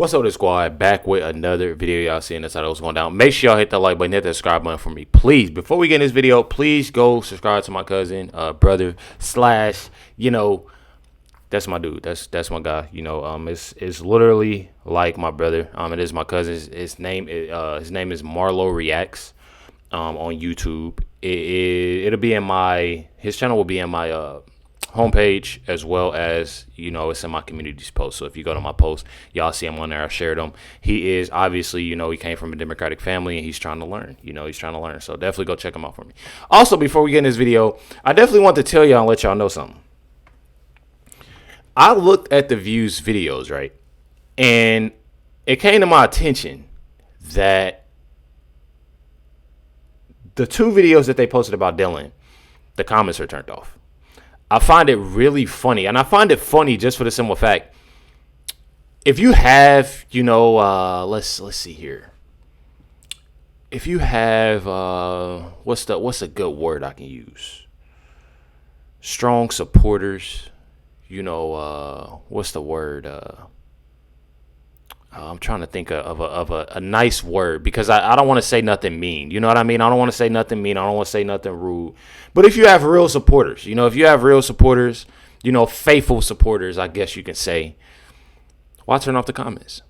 What's up, this squad? Back with another video. Y'all seeing this, how that was going down. Make sure y'all hit that like button, hit that subscribe button for me, please. Before we get in this video, please go subscribe to my cousin, brother slash, that's my dude. That's my guy. It's literally like my brother. It is my cousin. His name is Marlo Reacts. On YouTube. It'll be in his channel will be in my homepage, as well as it's in my communities post. So if you go to my post, y'all see him on there. I shared him. He is obviously, he came from a Democratic family and he's trying to learn. So definitely go check him out for me. Also, before we get in this video, I definitely want to tell y'all and let y'all know something. I looked at the views videos, right? And it came to my attention that the two videos that they posted about Dylan, the comments are turned off. I find it really funny, and I find it funny just for the simple fact, if you have, let's see here. If you have, what's a good word I can use? Strong supporters, what's the word? I'm trying to think of a nice word, because I don't want to say nothing mean. You know what I mean? I don't want to say nothing mean. I don't want to say nothing rude. But if you have real supporters, faithful supporters, I guess you can say, why turn off the comments?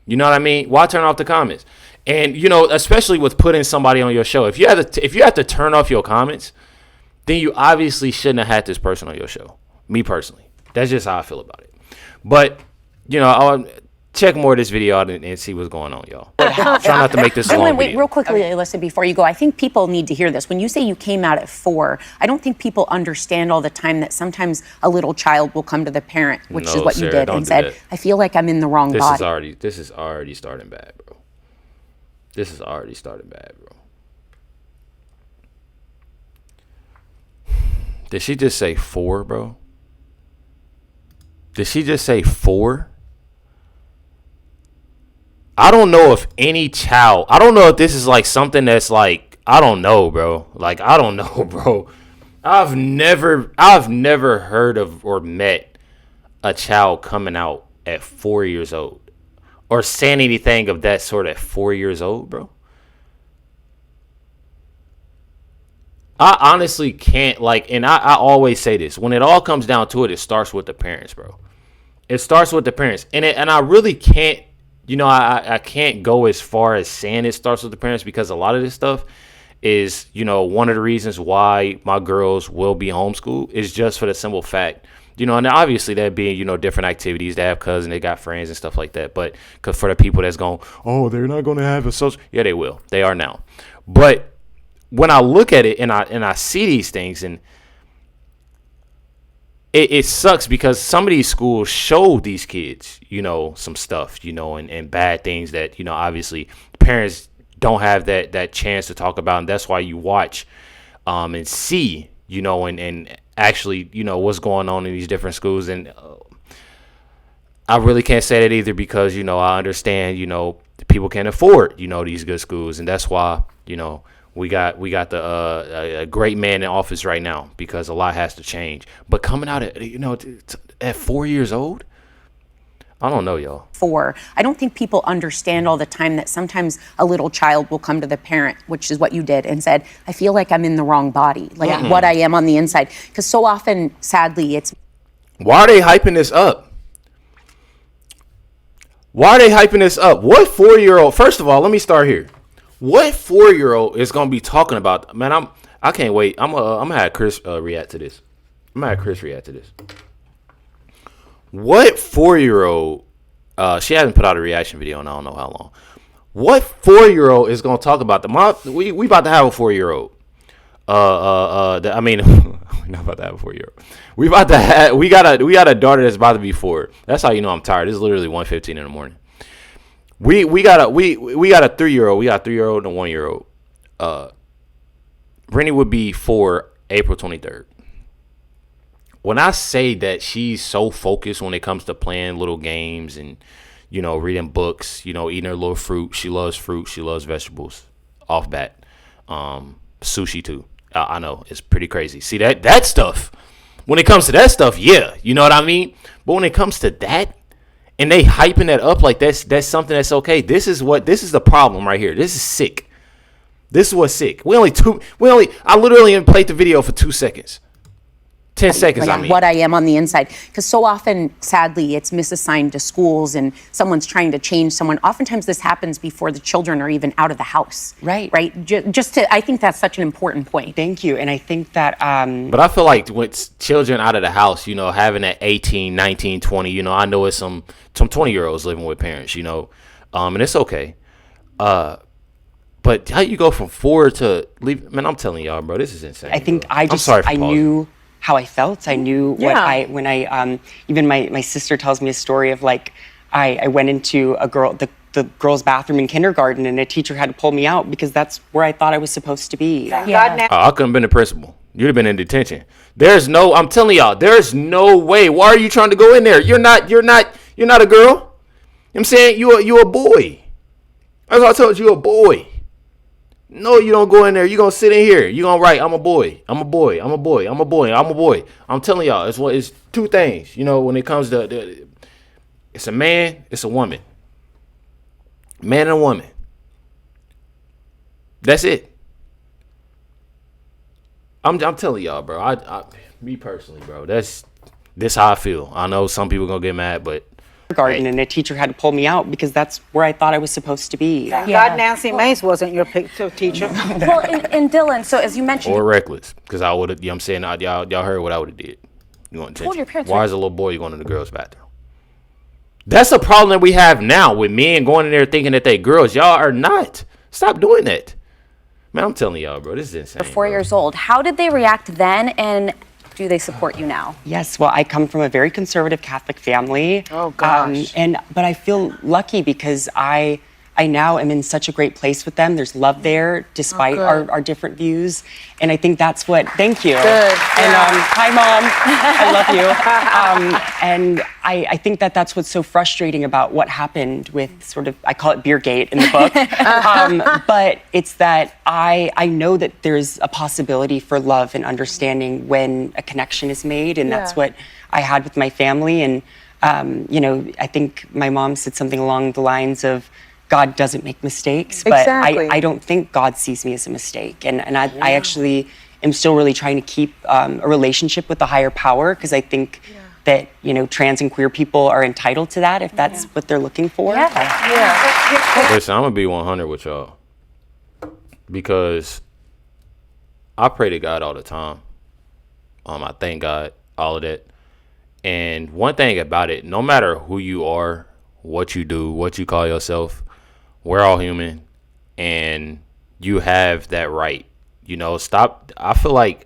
You know what I mean? Why turn off the comments? And, especially with putting somebody on your show, if you have to turn off your comments, then you obviously shouldn't have had this person on your show. Me personally. That's just how I feel about it. But, check more of this video out and see what's going on, y'all. Try not to make this a long video. Real quickly, Alyssa, before you go, I think people need to hear this. When you say you came out at 4, I don't think people understand all the time that sometimes a little child will come to the parent, which is what you did, and said, I feel like I'm in the wrong body. This is already starting bad, bro. Did she just say 4, bro? Did she just say 4? I don't know if any child, I don't know if this is like something that's like, I don't know, bro. I've never heard of or met a child coming out at 4 years old or saying anything of that sort at 4 years old, bro. I honestly can't, and I always say this, when it all comes down to it, it starts with the parents, bro. It starts with the parents. And I really can't, I can't go as far as saying it starts with the parents, because a lot of this stuff is, one of the reasons why my girls will be homeschooled is just for the simple fact, and obviously that being, different activities. They have cousins, they got friends and stuff like that. But because for the people that's going, oh, they're not going to have a social. Yeah, they will. They are now. But when I look at it and I see these things, and it sucks, because some of these schools show these kids, some stuff, and bad things that, obviously parents don't have that chance to talk about. And that's why you watch and see, and actually, what's going on in these different schools. And I really can't say that either, because, I understand, people can't afford, these good schools. And that's why, we got a great man in office right now, because a lot has to change. But coming out at 4 years old, I don't know, y'all. 4. I don't think people understand all the time that sometimes a little child will come to the parent, which is what you did, and said, I feel like I'm in the wrong body, what I am on the inside. Because so often, sadly, it's... Why are they hyping this up? What 4-year-old? First of all, let me start here. What 4-year-old is gonna be talking about? Man, I can't wait. I'm gonna have Chris react to this. What 4-year-old? She hasn't put out a reaction video in I don't know how long. What 4-year-old is gonna talk about we about to have a 4-year-old? I mean, we're not about to have a 4-year-old. We got a daughter that's about to be 4. That's how you know I'm tired. It's literally 1:15 in the morning. We got a 3-year-old. We got a 3-year-old and a 1-year-old. Brittany would be 4 April 23rd. When I say that she's so focused when it comes to playing little games and, reading books, eating her little fruit. She loves fruit. She loves vegetables. Off bat. Sushi too. I know, it's pretty crazy. See that stuff. When it comes to that stuff, yeah, you know what I mean? But when it comes to that, And they hyping that up like that's something that's okay. This is the problem right here. This is sick. This is what's sick. I literally played the video for 2 seconds. 10 seconds, like what I am on the inside. Because so often, sadly, it's misassigned to schools and someone's trying to change someone. Oftentimes this happens before the children are even out of the house. Right. Right? I think that's such an important point. Thank you. And I think that... But I feel like with children out of the house, having that 18, 19, 20, I know it's some 20-year-olds living with parents, and it's okay. But how you go from 4 to leave? Man, I'm telling y'all, bro, this is insane. I think bro. I knew how I felt. I knew when I even my sister tells me a story of like I went into the girls' bathroom in kindergarten and a teacher had to pull me out because that's where I thought I was supposed to be. Yeah. I couldn't have been the principal. You'd have been in detention. I'm telling y'all, there's no way. Why are you trying to go in there? You're not a girl. You know what I'm saying? You a boy. That's what I told you, a boy. No, you don't go in there. You're going to sit in here. You're going to write, I'm a boy. I'm a boy. I'm a boy. I'm a boy. I'm a boy. I'm telling y'all, it's two things. When it comes to, it's a man, it's a woman. Man and a woman. That's it. I'm telling y'all, bro. Me personally, bro, this how I feel. I know some people going to get mad, but. Garden and a teacher had to pull me out because that's where I thought I was supposed to be. God, Nancy Mace wasn't your teacher. Well, and Dylan, so as you mentioned, or reckless, because I would have. I'm saying, y'all heard what I would have did. You want told your parents. Why is a little boy going to the girls' bathroom? That's a problem that we have now with men going in there thinking that they girls. Y'all are not. Stop doing that, man. I'm telling y'all, bro. This is insane. You're 4 years old. How did they react then, and do they support you now? Yes, well, I come from a very conservative Catholic family. Oh, gosh. But I feel lucky because I now am in such a great place with them. There's love there despite our different views. And I think that's what, thank you. Good. And hi, Mom. I love you. And I think that's what's so frustrating about what happened with sort of, I call it Beergate in the book. But it's that I know that there's a possibility for love and understanding when a connection is made. And that's what I had with my family. And, I think my mom said something along the lines of, God doesn't make mistakes, but exactly. I don't think God sees me as a mistake. And I actually am still really trying to keep a relationship with the higher power because I think that, trans and queer people are entitled to that if that's what they're looking for. Listen, I'm going to be 100 with y'all because I pray to God all the time. I thank God, all of that. And one thing about it, no matter who you are, what you do, what you call yourself, we're all human, and you have that right. Stop. I feel like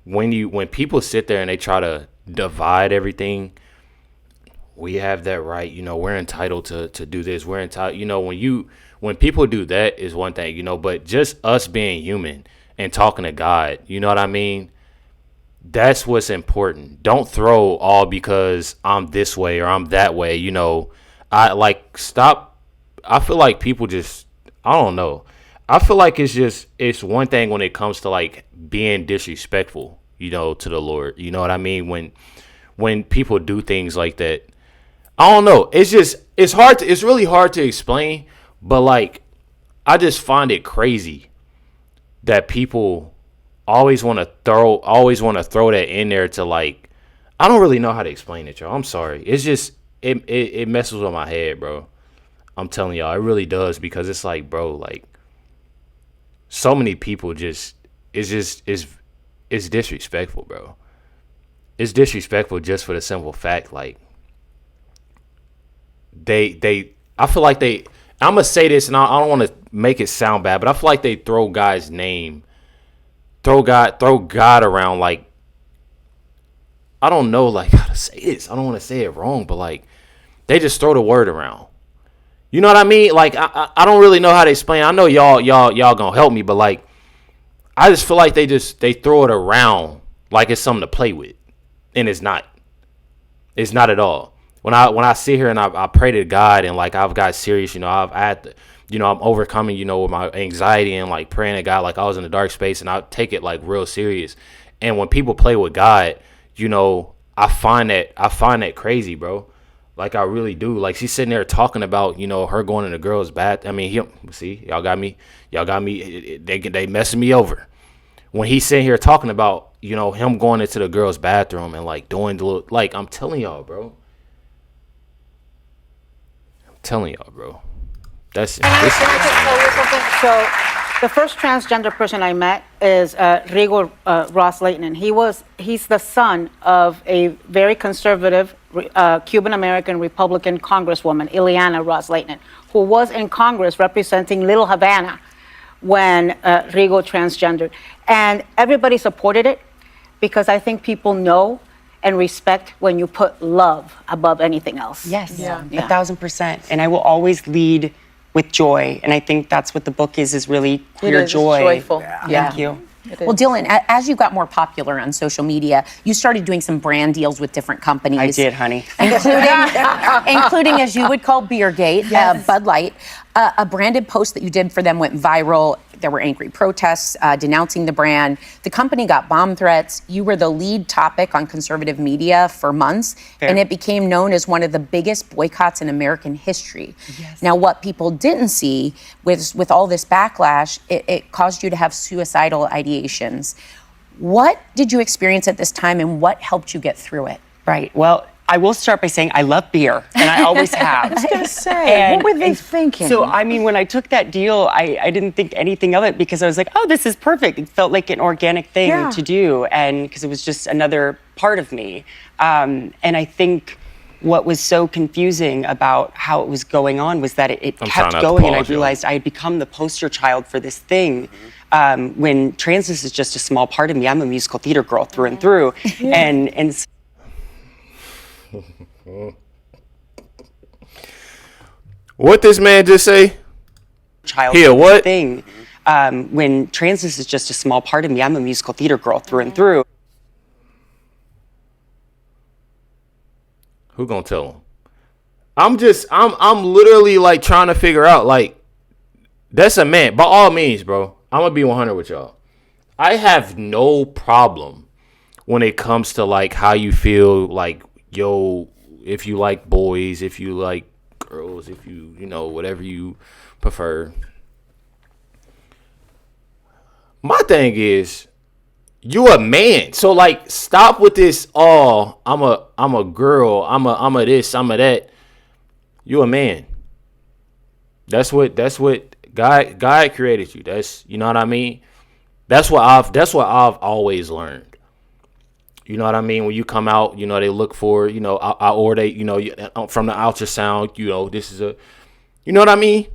when people sit there and they try to divide everything, we have that right. We're entitled to do this. We're entitled. When people do that is one thing. But just us being human and talking to God, you know what I mean? That's what's important. Don't throw all because I'm this way or I'm that way. Stop. I feel like people just, I don't know. I feel like it's one thing when it comes to like being disrespectful, to the Lord. You know what I mean? When people do things like that, I don't know. It's really hard to explain, but like, I just find it crazy that people always want to throw that in there to like, I don't really know how to explain it, y'all. I'm sorry. It's just, it messes with my head, bro. I'm telling y'all, it really does because it's like, bro, like so many people it's disrespectful, bro. It's disrespectful just for the simple fact, like I feel like I'm gonna say this and I don't want to make it sound bad, but I feel like they throw God's name, throw God around like, I don't know like how to say this. I don't want to say it wrong, but like they just throw the word around. You know what I mean? Like I don't really know how to explain. I know y'all gonna help me, but like I just feel like they throw it around like it's something to play with, and it's not. It's not at all. When I sit here and I pray to God and like I've got serious, I'm overcoming, with my anxiety and like praying to God like I was in a dark space and I take it like real serious. And when people play with God, I find that crazy, bro. Like, I really do. Like, she's sitting there talking about, her going in the girls' bath. I mean, see, y'all got me. They messing me over. When he's sitting here talking about, him going into the girls' bathroom and, like, doing the little, like, I'm telling y'all, bro. This Can I just tell you something? So, the first transgender person I met is Rigo Ross-Leighton. He's the son of a very conservative Cuban-American Republican Congresswoman, Ileana Ross-Leighton, who was in Congress representing Little Havana when Rigo transgendered. And everybody supported it because I think people know and respect when you put love above anything else. Yes, 1,000%. And I will always lead with joy. And I think that's what the book is really queer joy. It's joyful. Thank you. Well, Dylan, as you got more popular on social media, you started doing some brand deals with different companies. I did, honey. Including, as you would call Beergate, Bud Light. A branded post that you did for them went viral. There were angry protests denouncing the brand. The company got bomb threats. You were the lead topic on conservative media for months, and it became known as one of the biggest boycotts in American history. Yes. Now, what people didn't see with all this backlash, it caused you to have suicidal ideations. What did you experience at this time, and what helped you get through it? Right. Well, I will start by saying I love beer, and I always have. I was going to say, what were they thinking? So, I mean, when I took that deal, I didn't think anything of it because I was like, oh, this is perfect. It felt like an organic thing to do, and because it was just another part of me. And I think what was so confusing about how it was going on was that it kept going, and I realized I had become the poster child for this thing. When transness is just a small part of me. I'm a musical theater girl through and through, and What this man just say? Child Here, what? Thing. When transness is just a small part of me. I'm a musical theater girl through and through. Who gonna tell him? I'm literally like trying to figure out, like, that's a man. By all means, bro, I'm gonna be 100 with y'all. I have no problem when it comes to like how you feel, like, yo, if you like boys, if you like girls, if you whatever you prefer. My thing is, you a man, so like stop with this. Oh, I'm a girl. I'm a this. I'm a that. You a man. That's what God created you. That's, you know what I mean. That's what I've always learned. You know what I mean? When you come out, they look for, or they, from the ultrasound, this is a, you know what I mean?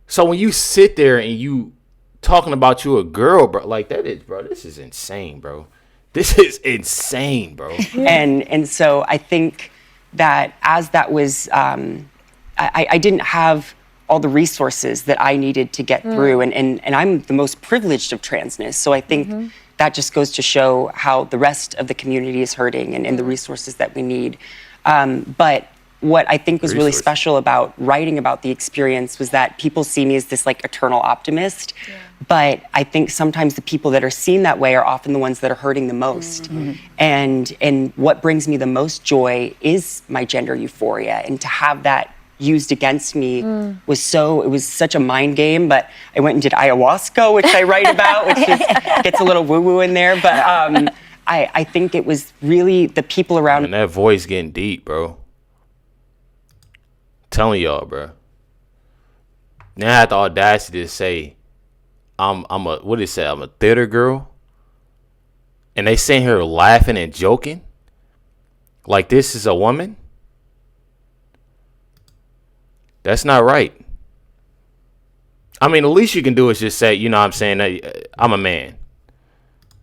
So when you sit there and you talking about you a girl, bro, like that is, bro, this is insane, bro. This is insane, bro. And so I think that as that was, I didn't have all the resources that I needed to get through. And I'm the most privileged of transness. So I think that just goes to show how the rest of the community is hurting and the resources that we need. But what I think was really special about writing about the experience was that people see me as this like eternal optimist. Yeah. But I think sometimes the people that are seen that way are often the ones that are hurting the most. And what brings me the most joy is my gender euphoria. And to have that used against me it was such a mind game. But I went and did ayahuasca, which I write about, which just gets a little woo-woo in there. But I think it was really the people around. And that voice getting deep, bro. Telling y'all, bro. Now I had the audacity to say, I'm a theater girl. And they sitting here laughing and joking. Like this is a woman. That's not right. I mean, the least you can do is just say, you know what I'm saying, I'm a man.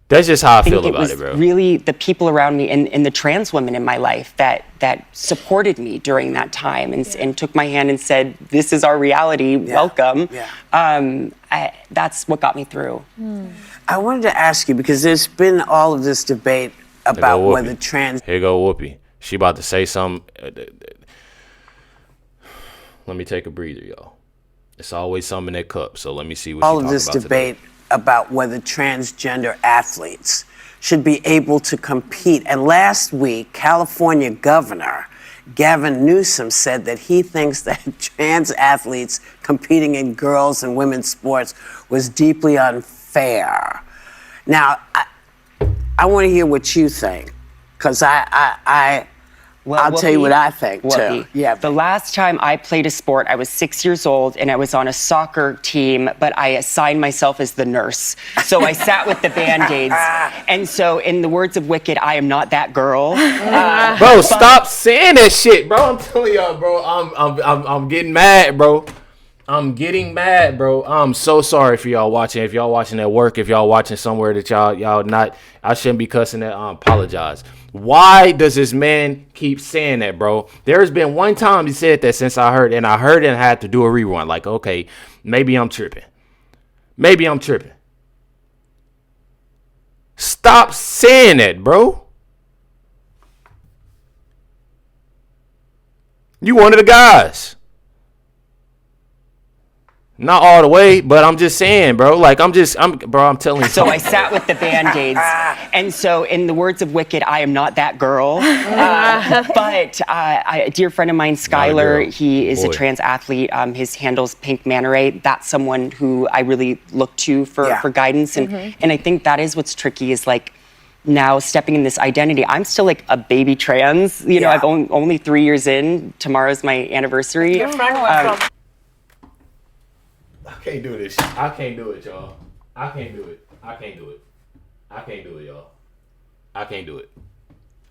That's just how I feel about it, bro. It was really the people around me and the trans women in my life that supported me during that time and took my hand and said, this is our reality, welcome. Yeah. That's what got me through. I wanted to ask you, because there's been all of this debate about whether trans... Here go Whoopi. She about to say something. Let me take a breather, y'all. It's always something in that cup, so let me see what all of this debate today. About whether transgender athletes should be able to compete. And last week, California governor Gavin Newsom said that he thinks that trans athletes competing in girls' and women's sports was deeply unfair. Now, I want to hear what you think, because I'll tell you what I think, too. Yeah. The last time I played a sport, I was 6 years old, and I was on a soccer team, but I assigned myself as the nurse. So I sat with the Band-Aids. And so, in the words of Wicked, I am not that girl. Bro, stop saying that shit, bro. I'm telling y'all, bro. I'm getting mad, bro. I'm getting mad, bro. I'm so sorry for y'all watching. If y'all watching at work, if y'all watching somewhere that y'all not, I shouldn't be cussing that. I apologize. Why does this man keep saying that, bro? There's been one time he said that since I heard, and I heard it and had to do a rewind. Like, okay, maybe I'm tripping. Maybe I'm tripping. Stop saying that, bro. You one of the guys. Not all the way, but I'm just saying, bro. Like, I'm telling you. So I sat with the Band-Aids. And so, in the words of Wicked, I am not that girl. But a dear friend of mine, Skylar, he is a trans athlete. His handle's Pink Manta Ray. That's someone who I really look to for guidance. And I think that is what's tricky is, like, now stepping in this identity. I'm still, like, a baby trans. You know, I've only 3 years in. Tomorrow's my anniversary. Your friend went from... I can't do this. I can't do it, y'all. I can't do it. I can't do it. I can't do it, y'all. I can't do it.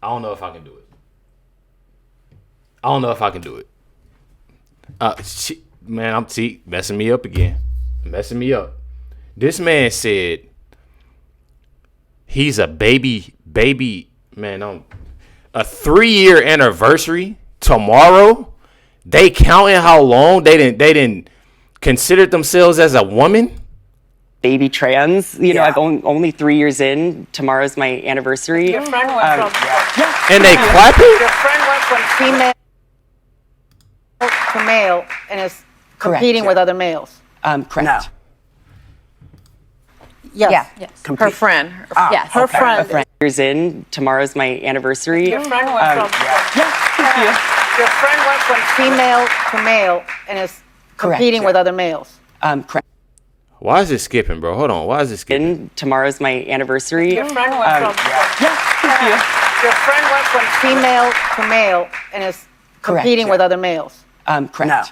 I don't know if I can do it. I don't know if I can do it. Man, I'm messing me up again. Messing me up. This man said he's a baby, man, a 3-year anniversary tomorrow. They counting how long they didn't considered themselves as a woman? Baby trans. You know, I've only 3 years in. Tomorrow's my anniversary. Your friend went from... And they clapping? Your friend went from female to male and is competing with other males. Correct. No. Yes. Yes. Her friend. Yes. Her friend. 3 years in. Tomorrow's my anniversary. Your friend went from... Your friend went from female to male and is competing with other males. Correct. Why is it skipping, bro? Hold on. Why is it skipping? Tomorrow's my anniversary. Your friend went from... Your friend went from female to male and is competing with other males. Correct. No.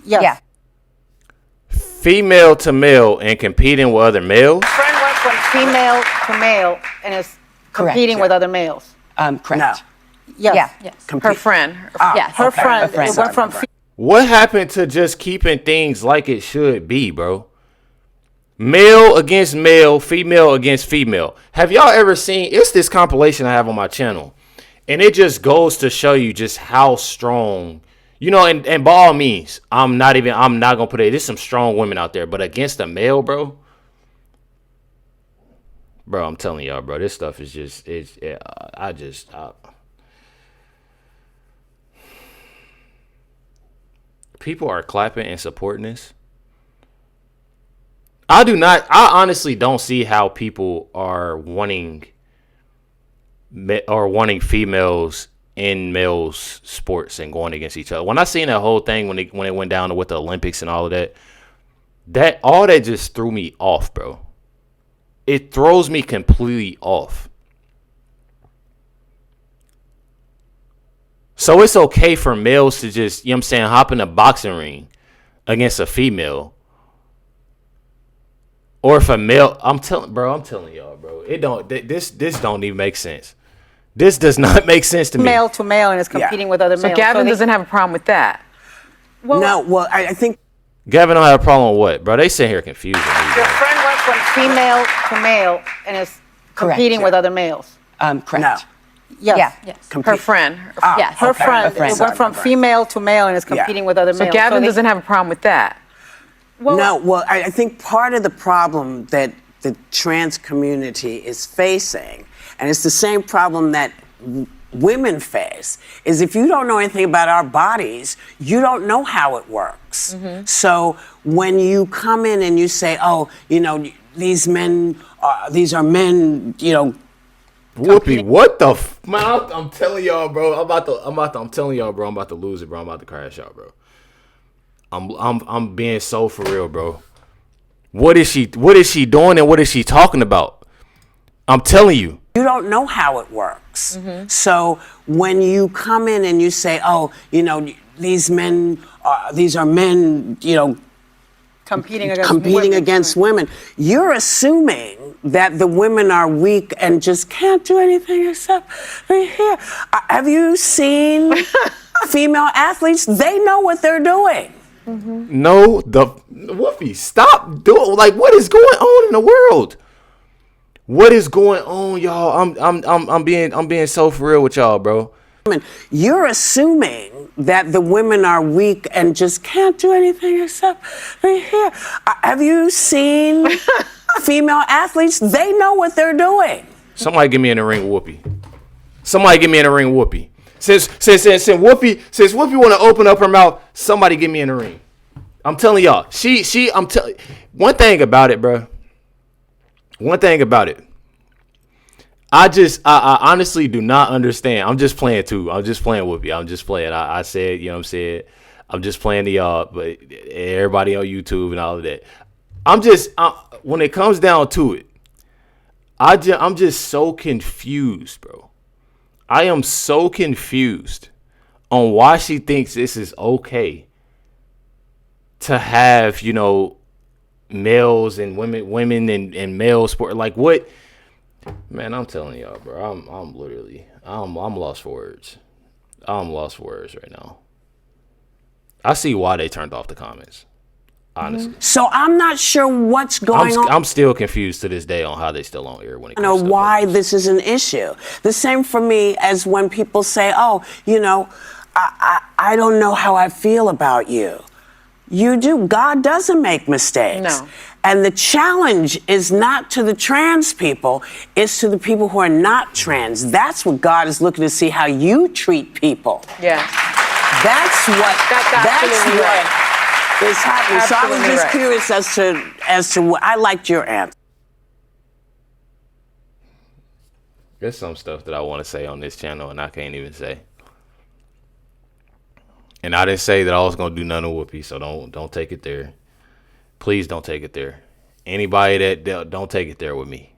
Yes. Female to male and competing with other males? Your friend went from female to male and is competing with other males. Correct. No. Yes. Her friend. Her friend went from... What happened to just keeping things like it should be, bro? Male against male, female against female. Have y'all ever seen, it's this compilation I have on my channel, and it just goes to show you just how strong, you know, and by all means, I'm not gonna put it, there's some strong women out there, but against a male, bro, I'm telling y'all, bro, this stuff is just, people are clapping and supporting this. I honestly don't see how people are wanting females in males sports and going against each other. When I seen that whole thing when it went down with the Olympics and all of that all that just threw me off, bro. It throws me completely off. So it's okay for males to just, you know what I'm saying, hop in a boxing ring against a female. Or if a male, I'm telling y'all, bro, this don't even make sense. This does not make sense to me. Male to male and is competing with other males. So Gavin doesn't have a problem with that. Well, I think... Gavin don't have a problem with what, bro? They sit here confusing me. Your friend went from female to male and is competing with other males. Correct. No. Yes. Her friend. Her friend went from female to male and is competing with other males. So Gavin doesn't have a problem with that. I think part of the problem that the trans community is facing, and it's the same problem that women face, is if you don't know anything about our bodies, you don't know how it works. Mm-hmm. So when you come in and you say, oh, you know, these are men, you know, Whoopi, what the man? I'm telling y'all, bro. I'm telling y'all, bro. I'm about to lose it, bro. I'm about to crash out, bro. I'm being so for real, bro. What is she doing and what is she talking about? I'm telling you. You don't know how it works. So when you come in and you say, oh, you know, these are men, you know, competing against women, you're assuming that the women are weak and just can't do anything except be here. Have you seen female athletes? They know what they're doing. No, Whoopi, stop doing, like, what is going on in the world? What is going on, y'all? I'm being so for real with y'all, bro. You're assuming that the women are weak and just can't do anything except be here. Have you seen female athletes? They know what they're doing. Somebody get me in the ring with Whoopi. Somebody get me in the ring with Whoopi. Since Whoopi want to open up her mouth, somebody get me in the ring. I'm telling y'all, one thing about it, bro. One thing about it. I honestly do not understand. I'm just playing too. I'm just playing Whoopi. I'm just playing. I said, you know what I'm saying? I'm just playing to y'all, but everybody on YouTube and all of that. When it comes down to it, I'm just so confused, bro. I am so confused on why she thinks this is okay to have, you know, males and women and male sport. Like, what? Man, I'm telling y'all, bro. I'm literally lost for words. I'm lost for words right now. I see why they turned off the comments. Honestly. So I'm not sure what's going on. I'm still confused to this day on how they still on air when it comes to stuff why like this is an issue. The same for me as when people say, oh, you know, I don't know how I feel about you. You do. God doesn't make mistakes. No. And the challenge is not to the trans people, it's to the people who are not trans. That's what God is looking to see, how you treat people. Yeah. That's what is happening. So I was just curious as to what I liked your answer. There's some stuff that I want to say on this channel and I can't even say. And I didn't say that I was gonna do none of Whoopi, so don't take it there. Please don't take it there. Anybody that don't take it there with me.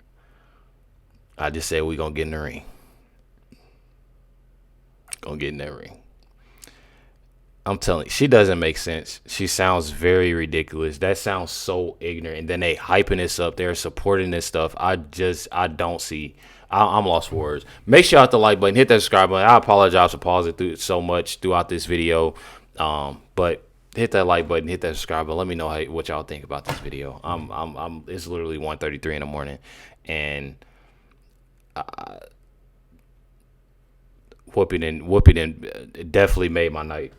I just said we gonna get in the ring. Gonna get in that ring. I'm telling you, she doesn't make sense. She sounds very ridiculous. That sounds so ignorant. And then they hyping this up. They're supporting this stuff. I don't see. I'm lost for words. Make sure you hit the like button, hit that subscribe button. I apologize for pausing through so much throughout this video. But hit that like button, hit that subscribe button. Let me know what y'all think about this video. It's literally 1:33 in the morning, and Whoopi then definitely made my night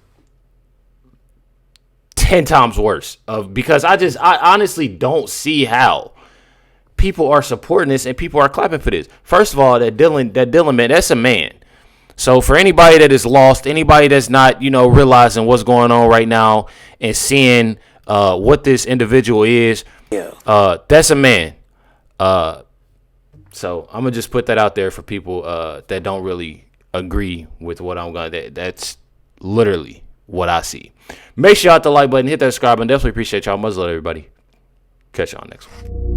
10 times worse. Because I honestly don't see how people are supporting this and people are clapping for this. First of all, that Dylan man, that's a man. So for anybody that is lost, anybody that's not, you know, realizing what's going on right now and seeing what this individual is, that's a man. So I'm gonna just put that out there for people that don't really agree with what I'm gonna. That's literally what I see. Make sure you hit the like button, hit that subscribe button. Definitely appreciate y'all. Much love, everybody. Catch y'all next one.